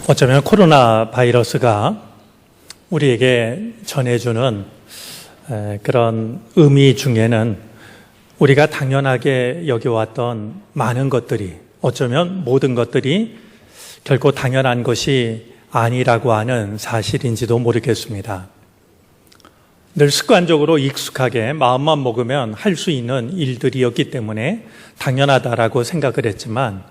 어쩌면 코로나 바이러스가 우리에게 전해주는 그런 의미 중에는 우리가 당연하게 여겨왔던 많은 것들이, 어쩌면 모든 것들이 결코 당연한 것이 아니라고 하는 사실인지도 모르겠습니다. 늘 습관적으로 익숙하게 마음만 먹으면 할 수 있는 일들이었기 때문에 당연하다라고 생각을 했지만,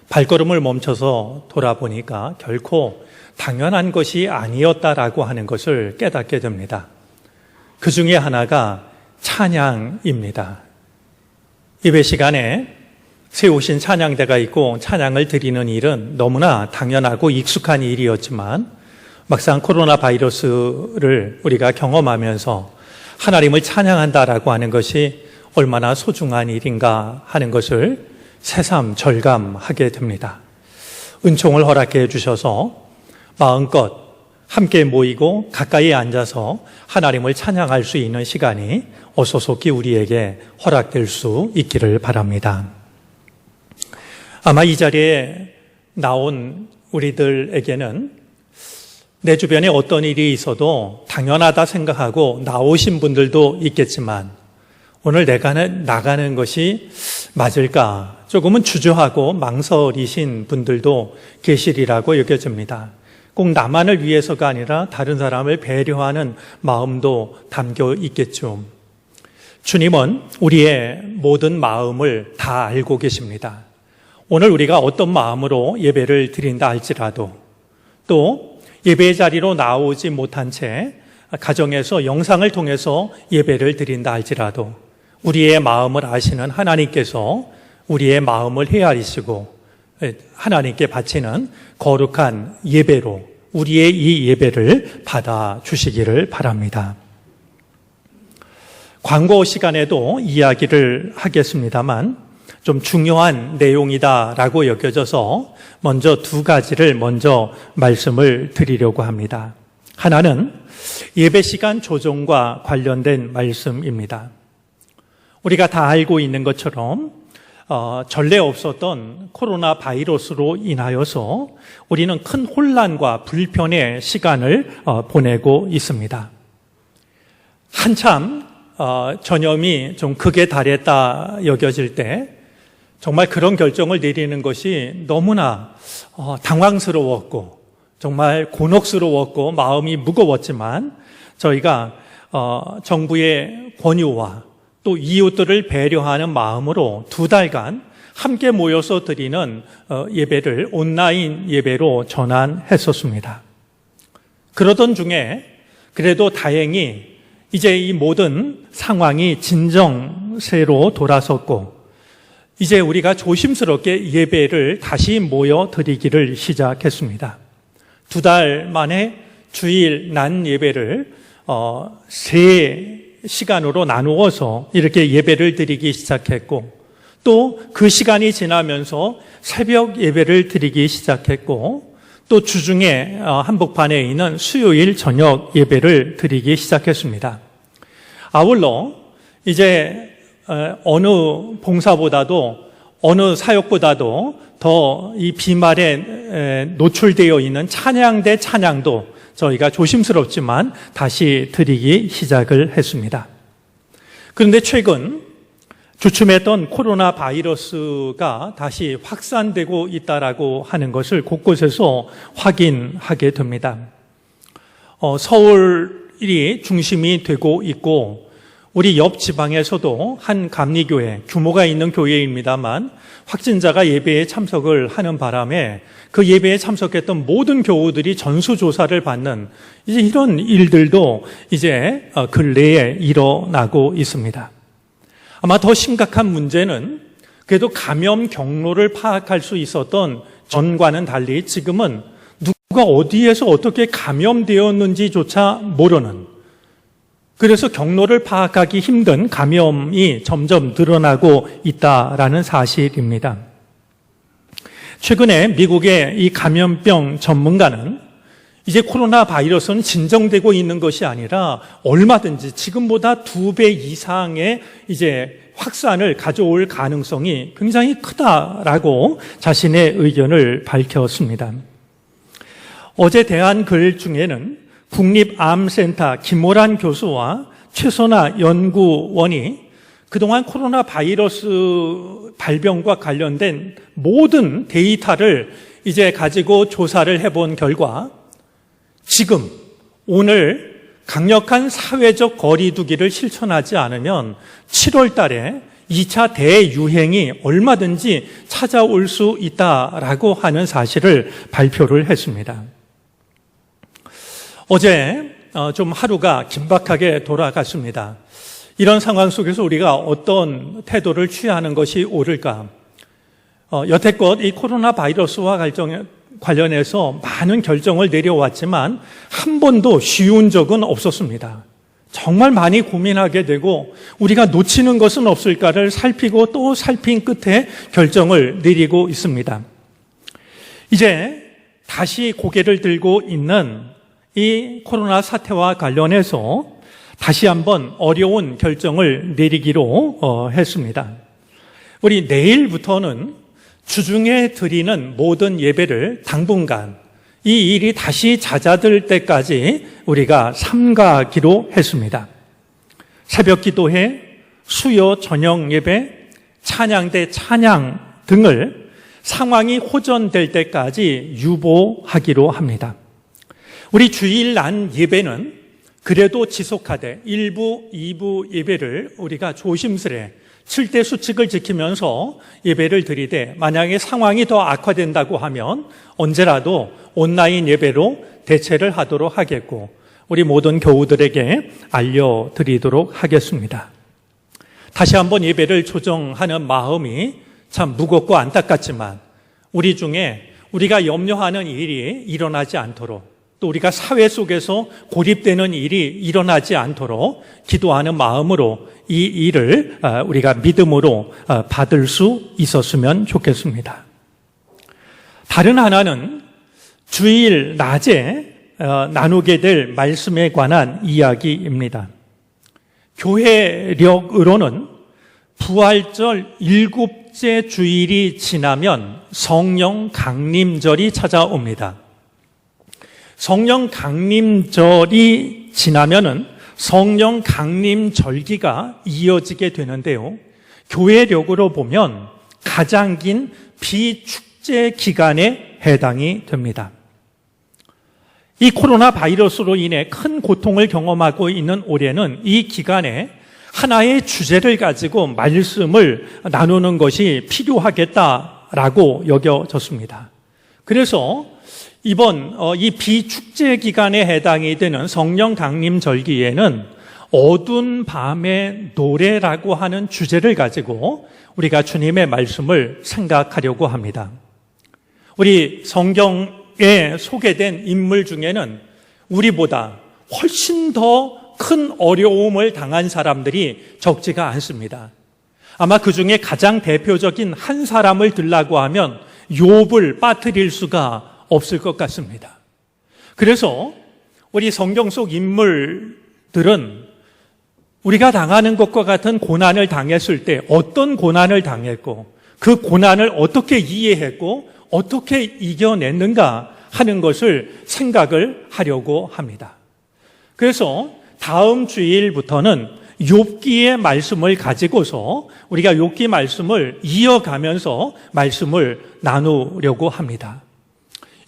발걸음을 멈춰서 돌아보니까 결코 당연한 것이 아니었다라고 하는 것을 깨닫게 됩니다. 그 중에 하나가 찬양입니다. 예배 시간에 세우신 찬양대가 있고 찬양을 드리는 일은 너무나 당연하고 익숙한 일이었지만, 막상 코로나 바이러스를 우리가 경험하면서 하나님을 찬양한다라고 하는 것이 얼마나 소중한 일인가 하는 것을 새삼 절감하게 됩니다. 은총을 허락해 주셔서 마음껏 함께 모이고 가까이 앉아서 하나님을 찬양할 수 있는 시간이 어소속히 우리에게 허락될 수 있기를 바랍니다. 아마 이 자리에 나온 우리들에게는 내 주변에 어떤 일이 있어도 당연하다 생각하고 나오신 분들도 있겠지만, 오늘 내가 나가는 것이 맞을까 조금은 주저하고 망설이신 분들도 계시리라고 여겨집니다. 꼭 나만을 위해서가 아니라 다른 사람을 배려하는 마음도 담겨 있겠죠. 주님은 우리의 모든 마음을 다 알고 계십니다. 오늘 우리가 어떤 마음으로 예배를 드린다 할지라도, 또 예배의 자리로 나오지 못한 채 가정에서 영상을 통해서 예배를 드린다 할지라도 우리의 마음을 아시는 하나님께서 우리의 마음을 헤아리시고 하나님께 바치는 거룩한 예배로 우리의 이 예배를 받아주시기를 바랍니다. 광고 시간에도 이야기를 하겠습니다만 좀 중요한 내용이다라고 여겨져서 먼저 두 가지를 먼저 말씀을 드리려고 합니다. 하나는 예배 시간 조정과 관련된 말씀입니다. 우리가 다 알고 있는 것처럼 전례 없었던 코로나 바이러스로 인하여서 우리는 큰 혼란과 불편의 시간을 보내고 있습니다. 한참 전염이 좀 극에 달했다 여겨질 때 정말 그런 결정을 내리는 것이 너무나 당황스러웠고 정말 곤혹스러웠고 마음이 무거웠지만, 저희가 정부의 권유와 또 이웃들을 배려하는 마음으로 2달간 함께 모여서 드리는 예배를 온라인 예배로 전환했었습니다. 그러던 중에 그래도 다행히 이제 이 모든 상황이 진정세로 돌아섰고, 이제 우리가 조심스럽게 예배를 다시 모여 드리기를 시작했습니다. 2달 만에 주일 낮 예배를 3시간으로 나누어서 이렇게 예배를 드리기 시작했고, 또 그 시간이 지나면서 새벽 예배를 드리기 시작했고, 또 주중에 한복판에 있는 수요일 저녁 예배를 드리기 시작했습니다. 아울러 이제 어느 봉사보다도 어느 사역보다도 더 이 비말에 노출되어 있는 찬양대 찬양도 저희가 조심스럽지만 다시 드리기 시작을 했습니다. 그런데 최근 주춤했던 코로나 바이러스가 다시 확산되고 있다라고 하는 것을 곳곳에서 확인하게 됩니다. 서울이 중심이 되고 있고, 우리 옆 지방에서도 한 감리교회, 규모가 있는 교회입니다만 확진자가 예배에 참석을 하는 바람에 그 예배에 참석했던 모든 교우들이 전수조사를 받는 이제 이런 일들도 이제 근래에 일어나고 있습니다. 아마 더 심각한 문제는 그래도 감염 경로를 파악할 수 있었던 전과는 달리 지금은 누가 어디에서 어떻게 감염되었는지조차 모르는, 그래서 경로를 파악하기 힘든 감염이 점점 늘어나고 있다라는 사실입니다. 최근에 미국의 이 감염병 전문가는 이제 코로나 바이러스는 진정되고 있는 것이 아니라 얼마든지 지금보다 2배 이상의 이제 확산을 가져올 가능성이 굉장히 크다라고 자신의 의견을 밝혔습니다. 어제 대한 글 중에는 국립암센터 김호란 교수와 최선아 연구원이 그동안 코로나 바이러스 발병과 관련된 모든 데이터를 이제 가지고 조사를 해본 결과 지금 오늘 강력한 사회적 거리두기를 실천하지 않으면 7월 달에 2차 대유행이 얼마든지 찾아올 수 있다라고 하는 사실을 발표를 했습니다. 어제 좀 하루가 긴박하게 돌아갔습니다. 이런 상황 속에서 우리가 어떤 태도를 취하는 것이 옳을까? 여태껏 이 코로나 바이러스와 관련해서 많은 결정을 내려왔지만 한 번도 쉬운 적은 없었습니다. 정말 많이 고민하게 되고 우리가 놓치는 것은 없을까를 살피고 또 살핀 끝에 결정을 내리고 있습니다. 이제 다시 고개를 들고 있는 이 코로나 사태와 관련해서 다시 한번 어려운 결정을 내리기로 했습니다. 우리 내일부터는 주중에 드리는 모든 예배를 당분간 이 일이 다시 잦아들 때까지 우리가 삼가기로 했습니다. 새벽 기도회, 수요 저녁 예배, 찬양대 찬양 등을 상황이 호전될 때까지 유보하기로 합니다. 우리 주일 난 예배는 그래도 지속하되 1부, 2부 예배를 우리가 조심스레 7대 수칙을 지키면서 예배를 드리되 만약에 상황이 더 악화된다고 하면 언제라도 온라인 예배로 대체를 하도록 하겠고 우리 모든 교우들에게 알려드리도록 하겠습니다. 다시 한번 예배를 조정하는 마음이 참 무겁고 안타깝지만 우리 중에 우리가 염려하는 일이 일어나지 않도록 또 우리가 사회 속에서 고립되는 일이 일어나지 않도록 기도하는 마음으로 이 일을 우리가 믿음으로 받을 수 있었으면 좋겠습니다. 다른 하나는 주일 낮에 나누게 될 말씀에 관한 이야기입니다. 교회력으로는 부활절 7째 주일이 지나면 성령 강림절이 찾아옵니다. 성령 강림절이 지나면은 성령 강림절기가 이어지게 되는데요. 교회력으로 보면 가장 긴 비축제 기간에 해당이 됩니다. 이 코로나 바이러스로 인해 큰 고통을 경험하고 있는 올해는 이 기간에 하나의 주제를 가지고 말씀을 나누는 것이 필요하겠다라고 여겨졌습니다. 그래서 이번 이 비축제 기간에 해당이 되는 성령 강림 절기에는 어두운 밤의 노래라고 하는 주제를 가지고 우리가 주님의 말씀을 생각하려고 합니다. 우리 성경에 소개된 인물 중에는 우리보다 훨씬 더 큰 어려움을 당한 사람들이 적지가 않습니다. 아마 그 중에 가장 대표적인 한 사람을 들라고 하면 욥을 빠뜨릴 수가 없을 것 같습니다. 그래서 우리 성경 속 인물들은 우리가 당하는 것과 같은 고난을 당했을 때 어떤 고난을 당했고 그 고난을 어떻게 이해했고 어떻게 이겨냈는가 하는 것을 생각을 하려고 합니다. 그래서 다음 주일부터는 욥기의 말씀을 가지고서 우리가 욥기 말씀을 이어가면서 말씀을 나누려고 합니다.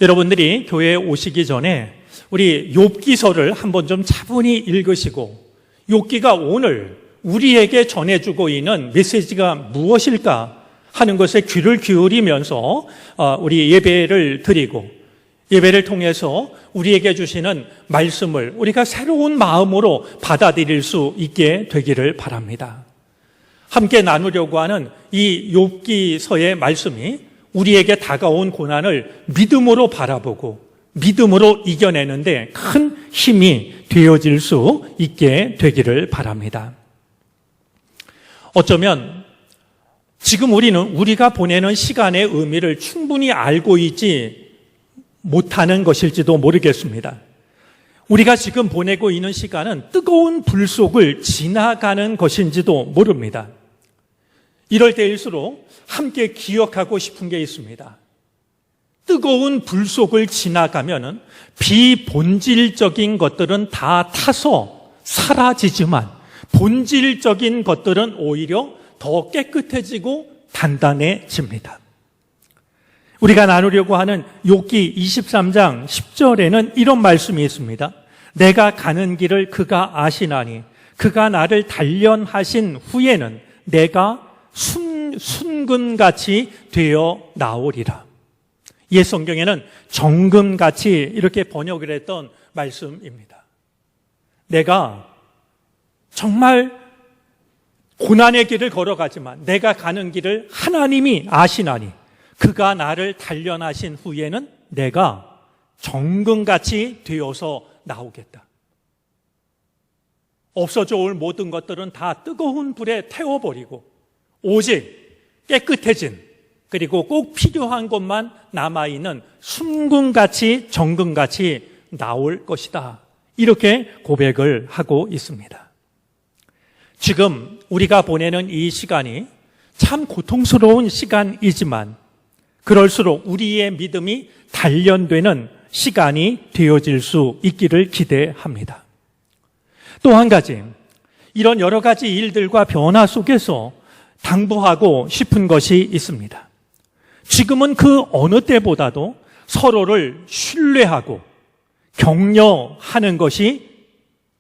여러분들이 교회에 오시기 전에 우리 욥기서를 한번 좀 차분히 읽으시고 욥기가 오늘 우리에게 전해주고 있는 메시지가 무엇일까 하는 것에 귀를 기울이면서 우리 예배를 드리고 예배를 통해서 우리에게 주시는 말씀을 우리가 새로운 마음으로 받아들일 수 있게 되기를 바랍니다. 함께 나누려고 하는 이 욥기서의 말씀이 우리에게 다가온 고난을 믿음으로 바라보고 믿음으로 이겨내는데 큰 힘이 되어질 수 있게 되기를 바랍니다. 어쩌면 지금 우리가 보내는 시간의 의미를 충분히 알고 있지 못하는 것일지도 모르겠습니다. 우리가 지금 보내고 있는 시간은 뜨거운 불 속을 지나가는 것인지도 모릅니다. 이럴 때일수록 함께 기억하고 싶은 게 있습니다. 뜨거운 불 속을 지나가면은 비본질적인 것들은 다 타서 사라지지만 본질적인 것들은 오히려 더 깨끗해지고 단단해집니다. 우리가 나누려고 하는 욥기 23장 10절에는 이런 말씀이 있습니다. 내가 가는 길을 그가 아시나니 그가 나를 단련하신 후에는 내가 순금같이 되어 나오리라. 옛 성경에는 정금같이 이렇게 번역을 했던 말씀입니다. 내가 정말 고난의 길을 걸어가지만 내가 가는 길을 하나님이 아시나니 그가 나를 단련하신 후에는 내가 정금같이 되어서 나오겠다. 없어져 올 모든 것들은 다 뜨거운 불에 태워버리고 오직 깨끗해진 그리고 꼭 필요한 것만 남아있는 순금같이 정금같이 나올 것이다. 이렇게 고백을 하고 있습니다. 지금 우리가 보내는 이 시간이 참 고통스러운 시간이지만 그럴수록 우리의 믿음이 단련되는 시간이 되어질 수 있기를 기대합니다. 또 한 가지, 이런 여러 가지 일들과 변화 속에서 당부하고 싶은 것이 있습니다. 지금은 그 어느 때보다도 서로를 신뢰하고 격려하는 것이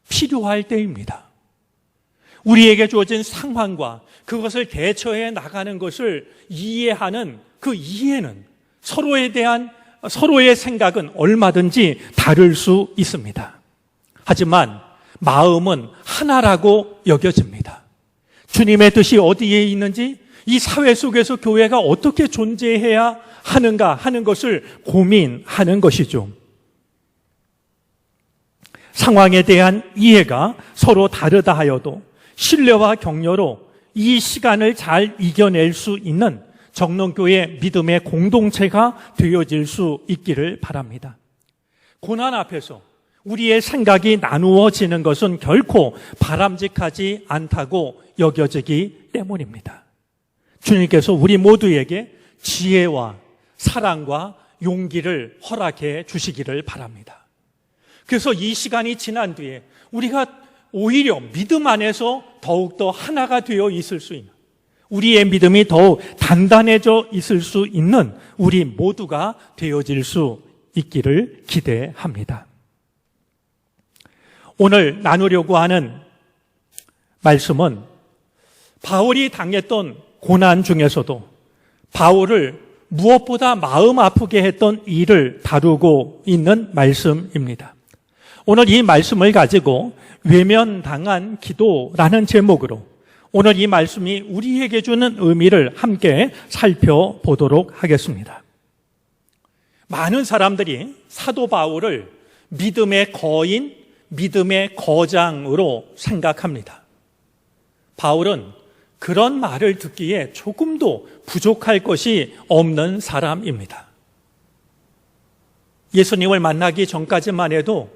필요할 때입니다. 우리에게 주어진 상황과 그것을 대처해 나가는 것을 이해하는 그 이해는 서로에 대한 서로의 생각은 얼마든지 다를 수 있습니다. 하지만 마음은 하나라고 여겨집니다. 주님의 뜻이 어디에 있는지, 이 사회 속에서 교회가 어떻게 존재해야 하는가 하는 것을 고민하는 것이죠. 상황에 대한 이해가 서로 다르다 하여도 신뢰와 격려로 이 시간을 잘 이겨낼 수 있는 정론교회 믿음의 공동체가 되어질 수 있기를 바랍니다. 고난 앞에서 우리의 생각이 나누어지는 것은 결코 바람직하지 않다고 여겨지기 때문입니다. 주님께서 우리 모두에게 지혜와 사랑과 용기를 허락해 주시기를 바랍니다. 그래서 이 시간이 지난 뒤에 우리가 오히려 믿음 안에서 더욱더 하나가 되어 있을 수 있는, 우리의 믿음이 더욱 단단해져 있을 수 있는 우리 모두가 되어질 수 있기를 기대합니다. 오늘 나누려고 하는 말씀은 바울이 당했던 고난 중에서도 바울을 무엇보다 마음 아프게 했던 일을 다루고 있는 말씀입니다. 오늘 이 말씀을 가지고 외면당한 기도라는 제목으로 오늘 이 말씀이 우리에게 주는 의미를 함께 살펴보도록 하겠습니다. 많은 사람들이 사도 바울을 믿음의 거인, 믿음의 거장으로 생각합니다. 바울은 그런 말을 듣기에 조금도 부족할 것이 없는 사람입니다. 예수님을 만나기 전까지만 해도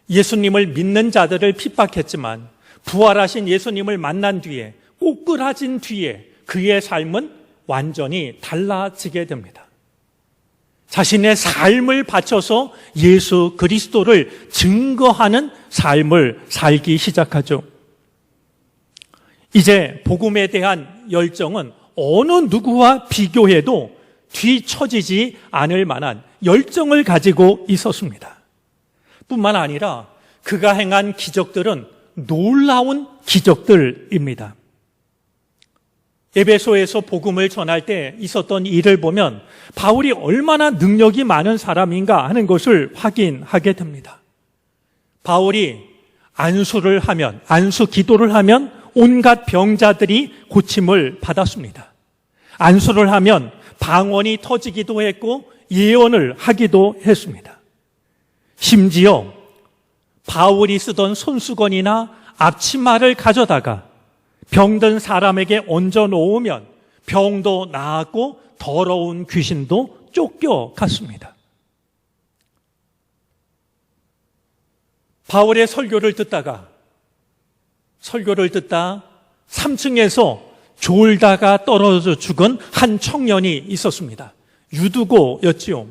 예수님을 믿는 자들을 핍박했지만 부활하신 예수님을 만난 뒤에, 꼬꾸라진 뒤에 그의 삶은 완전히 달라지게 됩니다. 자신의 삶을 바쳐서 예수 그리스도를 증거하는 삶을 살기 시작하죠. 이제 복음에 대한 열정은 어느 누구와 비교해도 뒤처지지 않을 만한 열정을 가지고 있었습니다. 뿐만 아니라 그가 행한 기적들은 놀라운 기적들입니다. 에베소에서 복음을 전할 때 있었던 일을 보면 바울이 얼마나 능력이 많은 사람인가 하는 것을 확인하게 됩니다. 바울이 안수를 하면, 안수 기도를 하면 온갖 병자들이 고침을 받았습니다. 안수를 하면 방언이 터지기도 했고 예언을 하기도 했습니다. 심지어 바울이 쓰던 손수건이나 앞치마를 가져다가 병든 사람에게 얹어 놓으면 병도 나았고 더러운 귀신도 쫓겨갔습니다. 바울의 설교를 듣다 3층에서 졸다가 떨어져 죽은 한 청년이 있었습니다. 유두고였지요.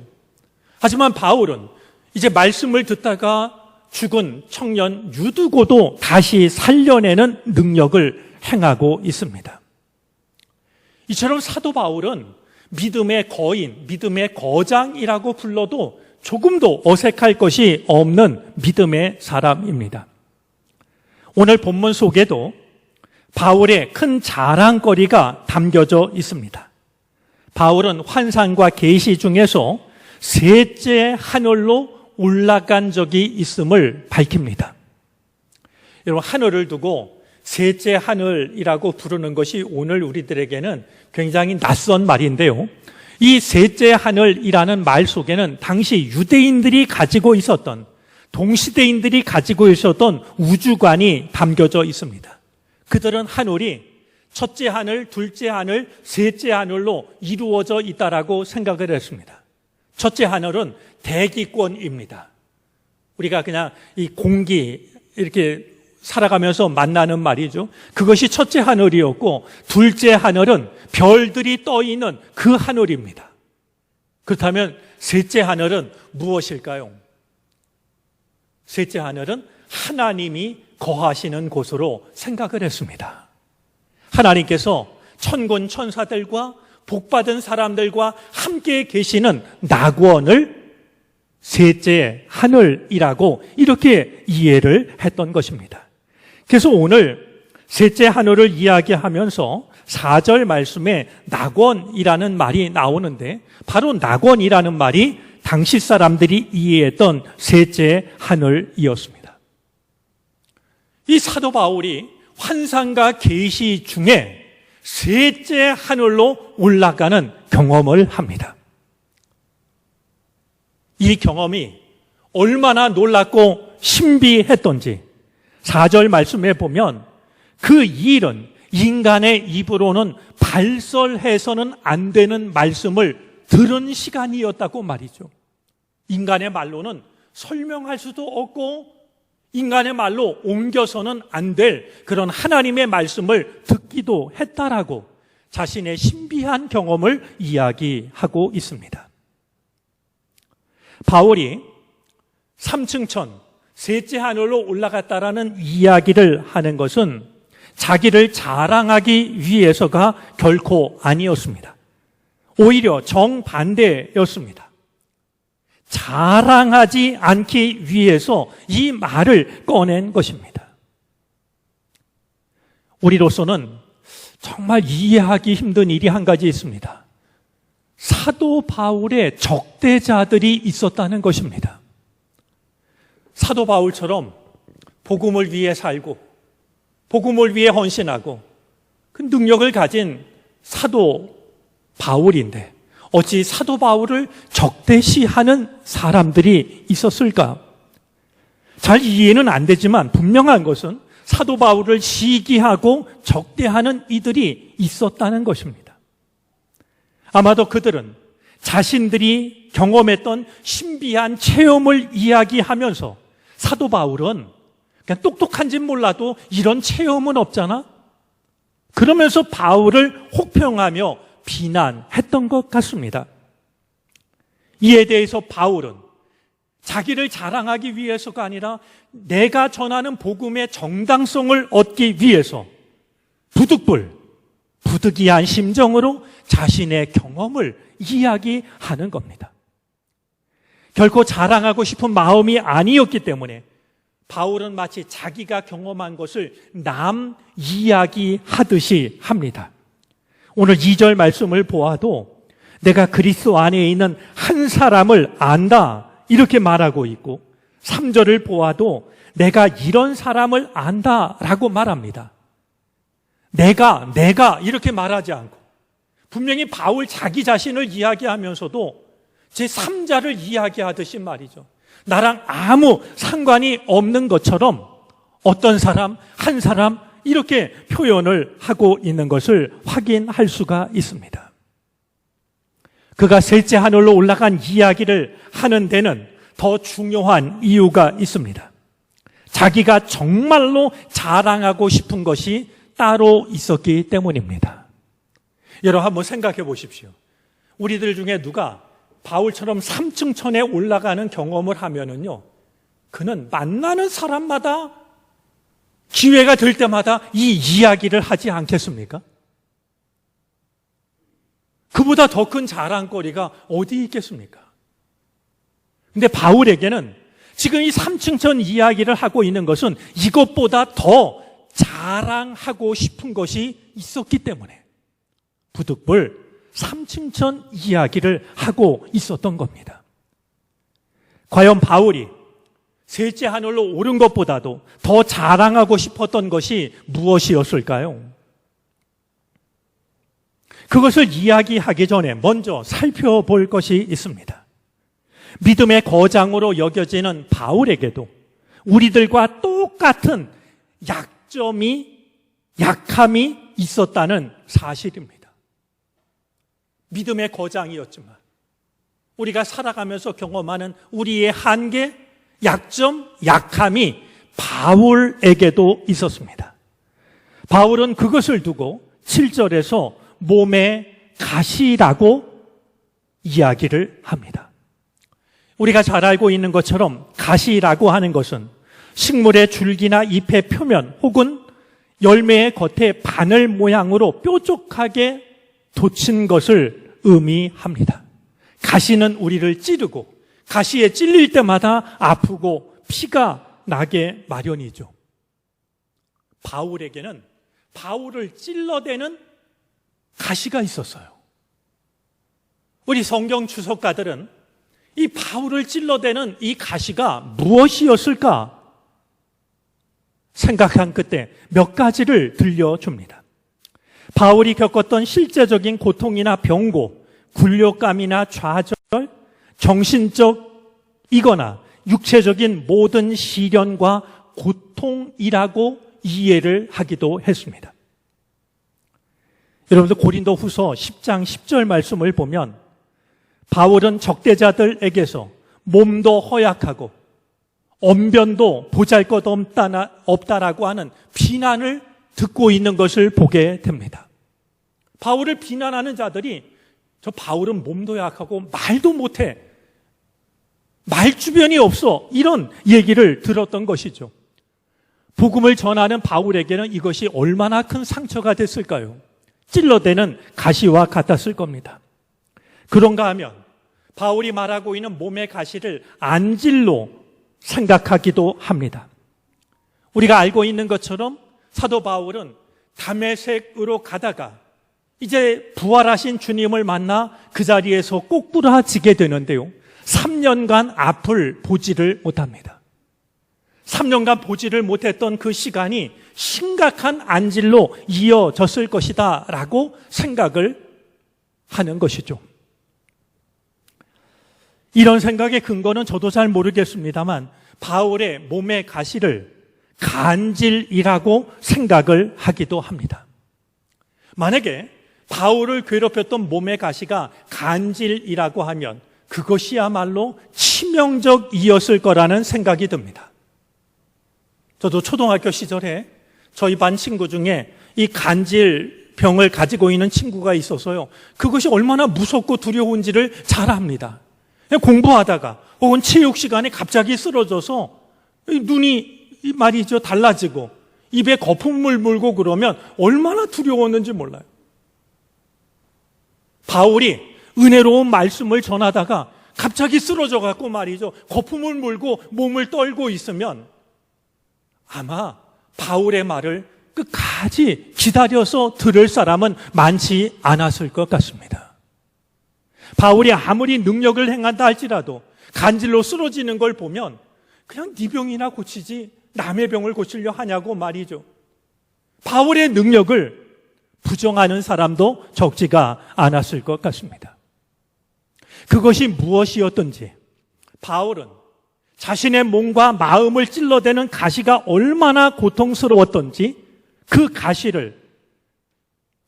하지만 바울은 이제 말씀을 듣다가 죽은 청년 유두고도 다시 살려내는 능력을 행하고 있습니다. 이처럼 사도 바울은 믿음의 거인, 믿음의 거장이라고 불러도 조금도 어색할 것이 없는 믿음의 사람입니다. 오늘 본문 속에도 바울의 큰 자랑거리가 담겨져 있습니다. 바울은 환상과 계시 중에서 셋째 하늘로 올라간 적이 있음을 밝힙니다. 여러분, 하늘을 두고 셋째 하늘이라고 부르는 것이 오늘 우리들에게는 굉장히 낯선 말인데요. 이 셋째 하늘이라는 말 속에는 당시 유대인들이 가지고 있었던, 동시대인들이 가지고 있었던 우주관이 담겨져 있습니다. 그들은 하늘이 첫째 하늘, 둘째 하늘, 셋째 하늘로 이루어져 있다라고 생각을 했습니다. 첫째 하늘은 대기권입니다. 우리가 그냥 이 공기 이렇게 살아가면서 만나는 말이죠. 그것이 첫째 하늘이었고, 둘째 하늘은 별들이 떠 있는 그 하늘입니다. 그렇다면 셋째 하늘은 무엇일까요? 셋째 하늘은 하나님이 거하시는 곳으로 생각을 했습니다. 하나님께서 천군 천사들과 복받은 사람들과 함께 계시는 낙원을 셋째 하늘이라고 이렇게 이해를 했던 것입니다. 그래서 오늘 셋째 하늘을 이야기하면서 4절 말씀에 낙원이라는 말이 나오는데, 바로 낙원이라는 말이 당시 사람들이 이해했던 셋째 하늘이었습니다. 이 사도 바울이 환상과 계시 중에 셋째 하늘로 올라가는 경험을 합니다. 이 경험이 얼마나 놀랍고 신비했던지 4절 말씀에 보면 그 일은 인간의 입으로는 발설해서는 안 되는 말씀을 들은 시간이었다고 말이죠. 인간의 말로는 설명할 수도 없고 인간의 말로 옮겨서는 안 될 그런 하나님의 말씀을 듣기도 했다라고 자신의 신비한 경험을 이야기하고 있습니다. 바울이 3층 천, 셋째 하늘로 올라갔다라는 이야기를 하는 것은 자기를 자랑하기 위해서가 결코 아니었습니다. 오히려 정반대였습니다. 자랑하지 않기 위해서 이 말을 꺼낸 것입니다. 우리로서는 정말 이해하기 힘든 일이 한 가지 있습니다. 사도 바울의 적대자들이 있었다는 것입니다. 사도 바울처럼 복음을 위해 살고 복음을 위해 헌신하고 그 능력을 가진 사도 바울인데 어찌 사도 바울을 적대시하는 사람들이 있었을까? 잘 이해는 안 되지만 분명한 것은 사도 바울을 시기하고 적대하는 이들이 있었다는 것입니다. 아마도 그들은 자신들이 경험했던 신비한 체험을 이야기하면서 사도 바울은 그냥 똑똑한지 몰라도 이런 체험은 없잖아? 그러면서 바울을 혹평하며 비난했던 것 같습니다. 이에 대해서 바울은 자기를 자랑하기 위해서가 아니라 내가 전하는 복음의 정당성을 얻기 위해서 부득이한 심정으로 자신의 경험을 이야기하는 겁니다. 결코 자랑하고 싶은 마음이 아니었기 때문에 바울은 마치 자기가 경험한 것을 남 이야기하듯이 합니다. 오늘 2절 말씀을 보아도 내가 그리스도 안에 있는 한 사람을 안다 이렇게 말하고 있고 3절을 보아도 내가 이런 사람을 안다라고 말합니다. 내가 이렇게 말하지 않고 분명히 바울 자기 자신을 이야기하면서도 제3자를 이야기하듯이 말이죠. 나랑 아무 상관이 없는 것처럼 어떤 사람, 한 사람 이렇게 표현을 하고 있는 것을 확인할 수가 있습니다. 그가 셋째 하늘로 올라간 이야기를 하는 데는 더 중요한 이유가 있습니다. 자기가 정말로 자랑하고 싶은 것이 따로 있었기 때문입니다. 여러분 한번 생각해 보십시오. 우리들 중에 누가 바울처럼 3층 천에 올라가는 경험을 하면은요, 그는 만나는 사람마다 기회가 될 때마다 이 이야기를 하지 않겠습니까? 그보다 더 큰 자랑거리가 어디 있겠습니까? 근데 바울에게는 지금 이 3층 천 이야기를 하고 있는 것은 이것보다 더 자랑하고 싶은 것이 있었기 때문에 부득불 3층 천 이야기를 하고 있었던 겁니다. 과연 바울이 셋째 하늘로 오른 것보다도 더 자랑하고 싶었던 것이 무엇이었을까요? 그것을 이야기하기 전에 먼저 살펴볼 것이 있습니다. 믿음의 거장으로 여겨지는 바울에게도 우리들과 똑같은 약함이 있었다는 사실입니다. 믿음의 거장이었지만 우리가 살아가면서 경험하는 우리의 한계, 약점, 약함이 바울에게도 있었습니다. 바울은 그것을 두고 7절에서 몸의 가시라고 이야기를 합니다. 우리가 잘 알고 있는 것처럼 가시라고 하는 것은 식물의 줄기나 잎의 표면 혹은 열매의 겉에 바늘 모양으로 뾰족하게 돋친 것을 의미합니다. 가시는 우리를 찌르고 가시에 찔릴 때마다 아프고 피가 나게 마련이죠. 바울에게는 바울을 찔러대는 가시가 있었어요. 우리 성경 주석가들은 이 바울을 찔러대는 이 가시가 무엇이었을까 생각한 그때 몇 가지를 들려줍니다. 바울이 겪었던 실제적인 고통이나 병고, 굴욕감이나 좌절, 정신적이거나 육체적인 모든 시련과 고통이라고 이해를 하기도 했습니다. 여러분들 고린도 후서 10장 10절 말씀을 보면 바울은 적대자들에게서 몸도 허약하고 언변도 보잘것없다라고 하는 비난을 듣고 있는 것을 보게 됩니다. 바울을 비난하는 자들이 저 바울은 몸도 약하고 말도 못해, 말 주변이 없어, 이런 얘기를 들었던 것이죠. 복음을 전하는 바울에게는 이것이 얼마나 큰 상처가 됐을까요? 찔러대는 가시와 같았을 겁니다. 그런가 하면 바울이 말하고 있는 몸의 가시를 안질로 생각하기도 합니다. 우리가 알고 있는 것처럼 사도 바울은 다메섹으로 가다가 이제 부활하신 주님을 만나 그 자리에서 꼬꾸라지게 되는데요. 3년간 앞을 보지를 못합니다. 3년간 보지를 못했던 그 시간이 심각한 안질로 이어졌을 것이다 라고 생각을 하는 것이죠. 이런 생각의 근거는 저도 잘 모르겠습니다만 바울의 몸의 가시를 간질이라고 생각을 하기도 합니다. 만약에 바울을 괴롭혔던 몸의 가시가 간질이라고 하면 그것이야말로 치명적이었을 거라는 생각이 듭니다. 저도 초등학교 시절에 저희 반 친구 중에 이 간질병을 가지고 있는 친구가 있어서요. 그것이 얼마나 무섭고 두려운지를 잘 압니다. 공부하다가 혹은 체육 시간에 갑자기 쓰러져서 눈이 말이죠 달라지고 입에 거품물 물고 그러면 얼마나 두려웠는지 몰라요. 바울이 은혜로운 말씀을 전하다가 갑자기 쓰러져 갖고 말이죠 거품을 물고 몸을 떨고 있으면 아마 바울의 말을 끝까지 기다려서 들을 사람은 많지 않았을 것 같습니다. 바울이 아무리 능력을 행한다 할지라도 간질로 쓰러지는 걸 보면 그냥 네 병이나 고치지 남의 병을 고치려 하냐고 말이죠. 바울의 능력을 부정하는 사람도 적지가 않았을 것 같습니다. 그것이 무엇이었든지 바울은 자신의 몸과 마음을 찔러대는 가시가 얼마나 고통스러웠던지 그 가시를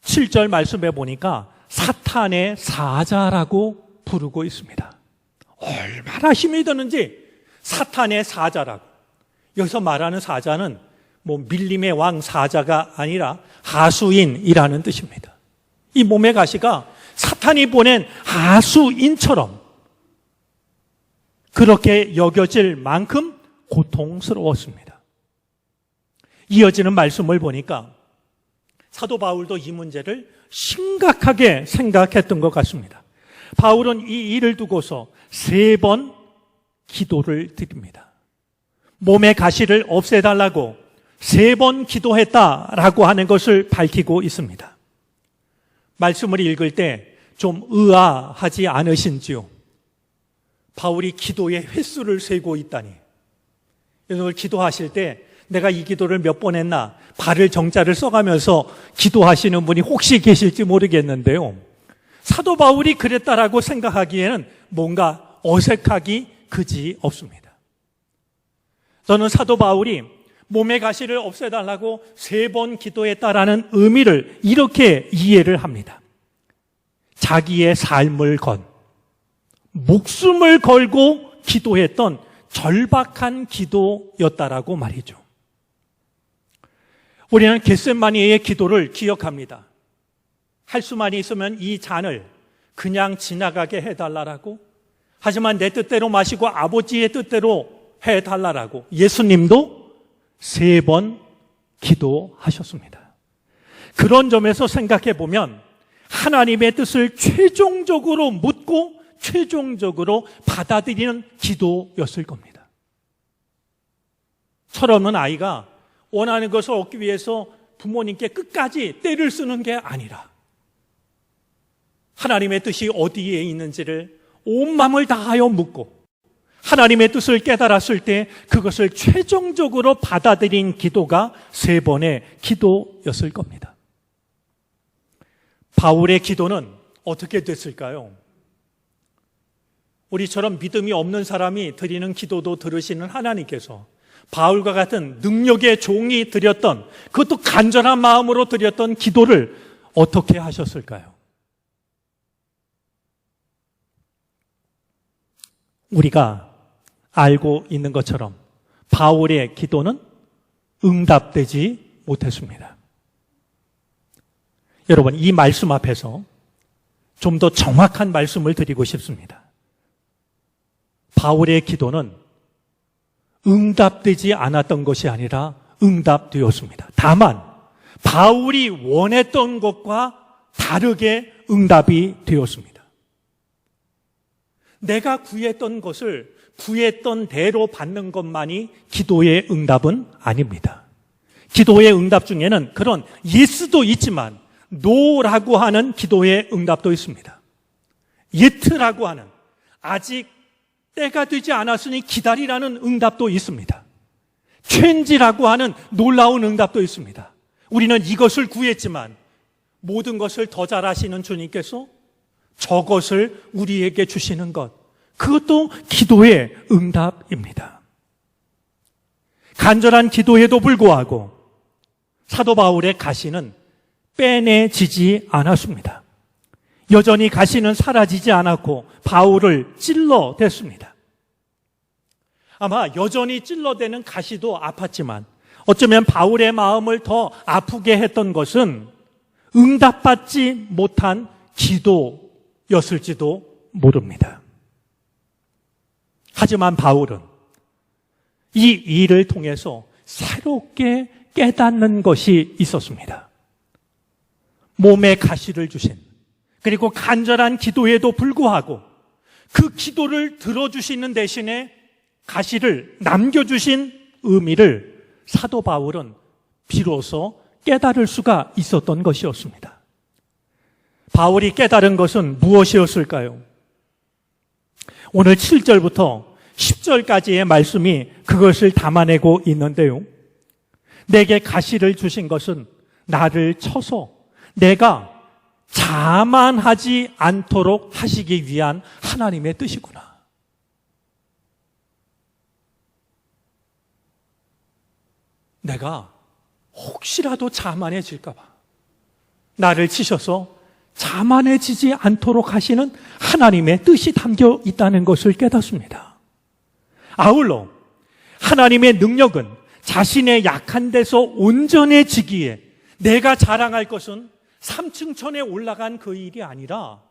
7절 말씀에 보니까 사탄의 사자라고 부르고 있습니다. 얼마나 힘이 드는지 사탄의 사자라고. 여기서 말하는 사자는 밀림의 왕 사자가 아니라 하수인이라는 뜻입니다. 이 몸의 가시가 사탄이 보낸 하수인처럼 그렇게 여겨질 만큼 고통스러웠습니다. 이어지는 말씀을 보니까 사도 바울도 이 문제를 심각하게 생각했던 것 같습니다. 바울은 이 일을 두고서 3번 기도를 드립니다. 몸의 가시를 없애달라고 3번 기도했다라고 하는 것을 밝히고 있습니다. 말씀을 읽을 때 좀 의아하지 않으신지요? 바울이 기도의 횟수를 세고 있다니. 여러분 기도하실 때 내가 이 기도를 몇 번 했나 발을 정자를 써가면서 기도하시는 분이 혹시 계실지 모르겠는데요. 사도 바울이 그랬다라고 생각하기에는 뭔가 어색하기 그지 없습니다. 저는 사도 바울이 몸의 가시를 없애달라고 3번 기도했다라는 의미를 이렇게 이해를 합니다. 자기의 삶을 건, 목숨을 걸고 기도했던 절박한 기도였다라고 말이죠. 우리는 겟세마니의 기도를 기억합니다. 할 수만 있으면 이 잔을 그냥 지나가게 해달라고, 하지만 내 뜻대로 마시고 아버지의 뜻대로 해달라고 예수님도 3번 기도하셨습니다. 그런 점에서 생각해 보면 하나님의 뜻을 최종적으로 묻고 최종적으로 받아들이는 기도였을 겁니다. 철없는 아이가 원하는 것을 얻기 위해서 부모님께 끝까지 떼를 쓰는 게 아니라 하나님의 뜻이 어디에 있는지를 온 마음을 다하여 묻고 하나님의 뜻을 깨달았을 때 그것을 최종적으로 받아들인 기도가 3번의 기도였을 겁니다. 바울의 기도는 어떻게 됐을까요? 우리처럼 믿음이 없는 사람이 드리는 기도도 들으시는 하나님께서 바울과 같은 능력의 종이 드렸던, 그것도 간절한 마음으로 드렸던 기도를 어떻게 하셨을까요? 우리가 알고 있는 것처럼 바울의 기도는 응답되지 못했습니다. 여러분, 이 말씀 앞에서 좀 더 정확한 말씀을 드리고 싶습니다. 바울의 기도는 응답되지 않았던 것이 아니라 응답되었습니다. 다만 바울이 원했던 것과 다르게 응답이 되었습니다. 내가 구했던 것을 구했던 대로 받는 것만이 기도의 응답은 아닙니다. 기도의 응답 중에는 그런 예스도 있지만 노라고 하는 기도의 응답도 있습니다. yet라고 하는 아직 때가 되지 않았으니 기다리라는 응답도 있습니다. change라고 하는 놀라운 응답도 있습니다. 우리는 이것을 구했지만 모든 것을 더 잘하시는 주님께서 저것을 우리에게 주시는 것, 그것도 기도의 응답입니다. 간절한 기도에도 불구하고 사도 바울의 가시는 빼내지지 않았습니다. 여전히 가시는 사라지지 않았고 바울을 찔러댔습니다. 아마 여전히 찔러대는 가시도 아팠지만 어쩌면 바울의 마음을 더 아프게 했던 것은 응답받지 못한 기도였을지도 모릅니다. 하지만 바울은 이 일을 통해서 새롭게 깨닫는 것이 있었습니다. 몸에 가시를 주신, 그리고 간절한 기도에도 불구하고 그 기도를 들어주시는 대신에 가시를 남겨주신 의미를 사도 바울은 비로소 깨달을 수가 있었던 것이었습니다. 바울이 깨달은 것은 무엇이었을까요? 오늘 7절부터 10절까지의 말씀이 그것을 담아내고 있는데요. 내게 가시를 주신 것은 나를 쳐서 내가 자만하지 않도록 하시기 위한 하나님의 뜻이구나. 내가 혹시라도 자만해질까 봐 나를 치셔서 자만해지지 않도록 하시는 하나님의 뜻이 담겨 있다는 것을 깨닫습니다. 아울러 하나님의 능력은 자신의 약한 데서 온전해지기에 내가 자랑할 것은 3층 천에 올라간 그 일이 아니라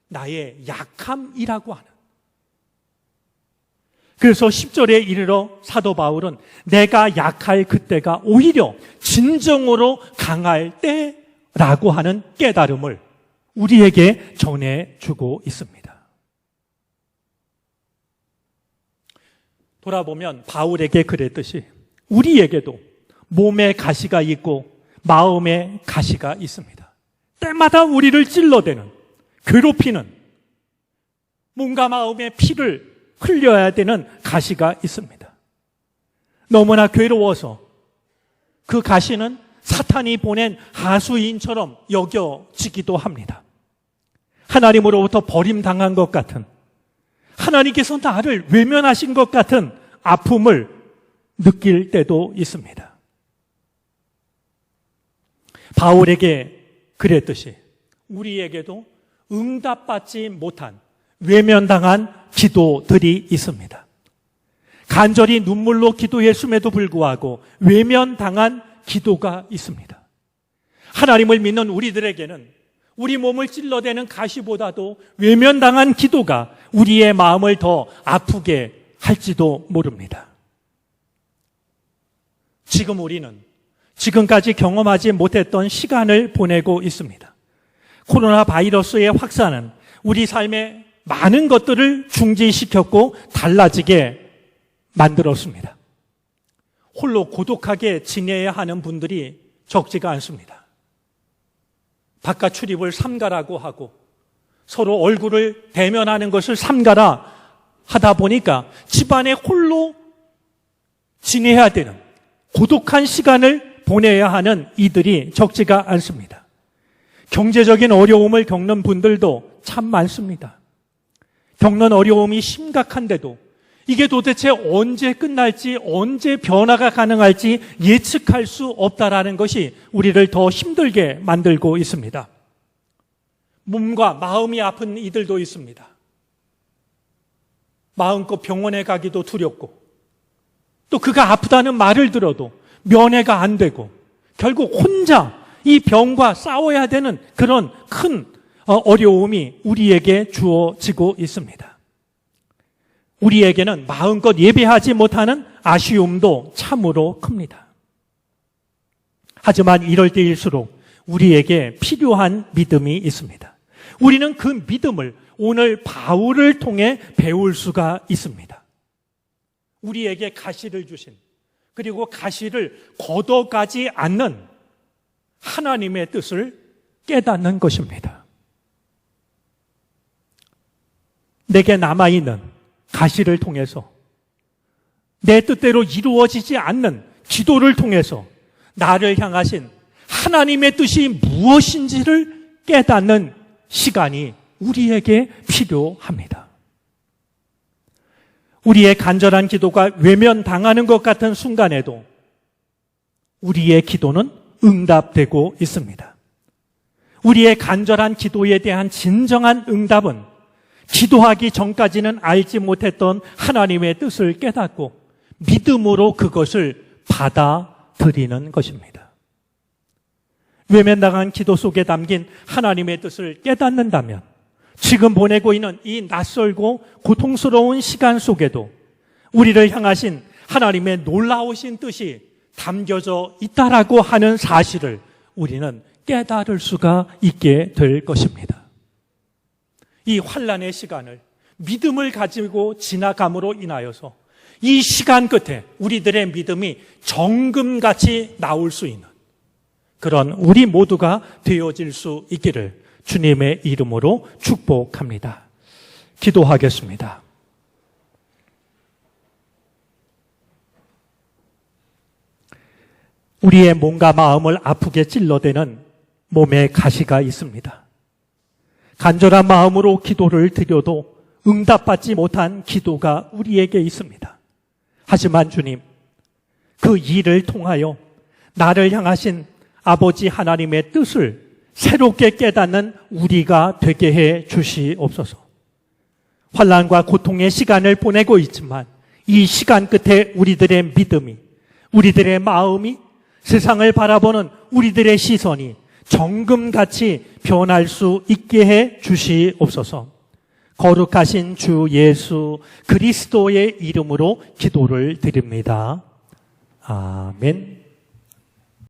나의 약함이라고 하는, 그래서 10절에 이르러 사도 바울은 내가 약할 그때가 오히려 진정으로 강할 때라고 하는 깨달음을 우리에게 전해주고 있습니다. 돌아보면 바울에게 그랬듯이 우리에게도 몸에 가시가 있고 마음에 가시가 있습니다. 때마다 우리를 찔러대는, 괴롭히는, 몸과 마음의 피를 흘려야 되는 가시가 있습니다. 너무나 괴로워서 그 가시는 사탄이 보낸 하수인처럼 여겨지기도 합니다. 하나님으로부터 버림당한 것 같은, 하나님께서 나를 외면하신 것 같은 아픔을 느낄 때도 있습니다. 바울에게 그랬듯이 우리에게도 응답받지 못한 외면당한 기도들이 있습니다. 간절히 눈물로 기도했음에도 불구하고 외면당한 기도가 있습니다. 하나님을 믿는 우리들에게는 우리 몸을 찔러대는 가시보다도 외면당한 기도가 우리의 마음을 더 아프게 할지도 모릅니다. 지금 우리는 지금까지 경험하지 못했던 시간을 보내고 있습니다. 코로나 바이러스의 확산은 우리 삶의 많은 것들을 중지시켰고 달라지게 만들었습니다. 홀로 고독하게 지내야 하는 분들이 적지가 않습니다. 바깥 출입을 삼가라고 하고 서로 얼굴을 대면하는 것을 삼가라 하다 보니까 집안에 홀로 지내야 되는 고독한 시간을 보내야 하는 이들이 적지가 않습니다. 경제적인 어려움을 겪는 분들도 참 많습니다. 겪는 어려움이 심각한데도 이게 도대체 언제 끝날지, 언제 변화가 가능할지 예측할 수 없다라는 것이 우리를 더 힘들게 만들고 있습니다. 몸과 마음이 아픈 이들도 있습니다. 마음껏 병원에 가기도 두렵고 또 그가 아프다는 말을 들어도 면회가 안 되고 결국 혼자 이 병과 싸워야 되는 그런 큰 어려움이 우리에게 주어지고 있습니다. 우리에게는 마음껏 예배하지 못하는 아쉬움도 참으로 큽니다. 하지만 이럴 때일수록 우리에게 필요한 믿음이 있습니다. 우리는 그 믿음을 오늘 바울을 통해 배울 수가 있습니다. 우리에게 가시를 주신, 그리고 가시를 걷어가지 않는 하나님의 뜻을 깨닫는 것입니다. 내게 남아있는 가시를 통해서 내 뜻대로 이루어지지 않는 기도를 통해서 나를 향하신 하나님의 뜻이 무엇인지를 깨닫는 시간이 우리에게 필요합니다. 우리의 간절한 기도가 외면당하는 것 같은 순간에도 우리의 기도는 응답되고 있습니다. 우리의 간절한 기도에 대한 진정한 응답은 기도하기 전까지는 알지 못했던 하나님의 뜻을 깨닫고 믿음으로 그것을 받아들이는 것입니다. 외면당한 기도 속에 담긴 하나님의 뜻을 깨닫는다면 지금 보내고 있는 이 낯설고 고통스러운 시간 속에도 우리를 향하신 하나님의 놀라우신 뜻이 담겨져 있다라고 하는 사실을 우리는 깨달을 수가 있게 될 것입니다. 이 환난의 시간을 믿음을 가지고 지나감으로 인하여서 이 시간 끝에 우리들의 믿음이 정금같이 나올 수 있는 그런 우리 모두가 되어질 수 있기를 주님의 이름으로 축복합니다. 기도하겠습니다. 우리의 몸과 마음을 아프게 찔러대는 몸에 가시가 있습니다. 간절한 마음으로 기도를 드려도 응답받지 못한 기도가 우리에게 있습니다. 하지만 주님, 그 일을 통하여 나를 향하신 아버지 하나님의 뜻을 새롭게 깨닫는 우리가 되게 해 주시옵소서. 환난과 고통의 시간을 보내고 있지만 이 시간 끝에 우리들의 믿음이, 우리들의 마음이, 세상을 바라보는 우리들의 시선이 정금같이 변할 수 있게 해 주시옵소서. 거룩하신 주 예수 그리스도의 이름으로 기도를 드립니다. 아멘.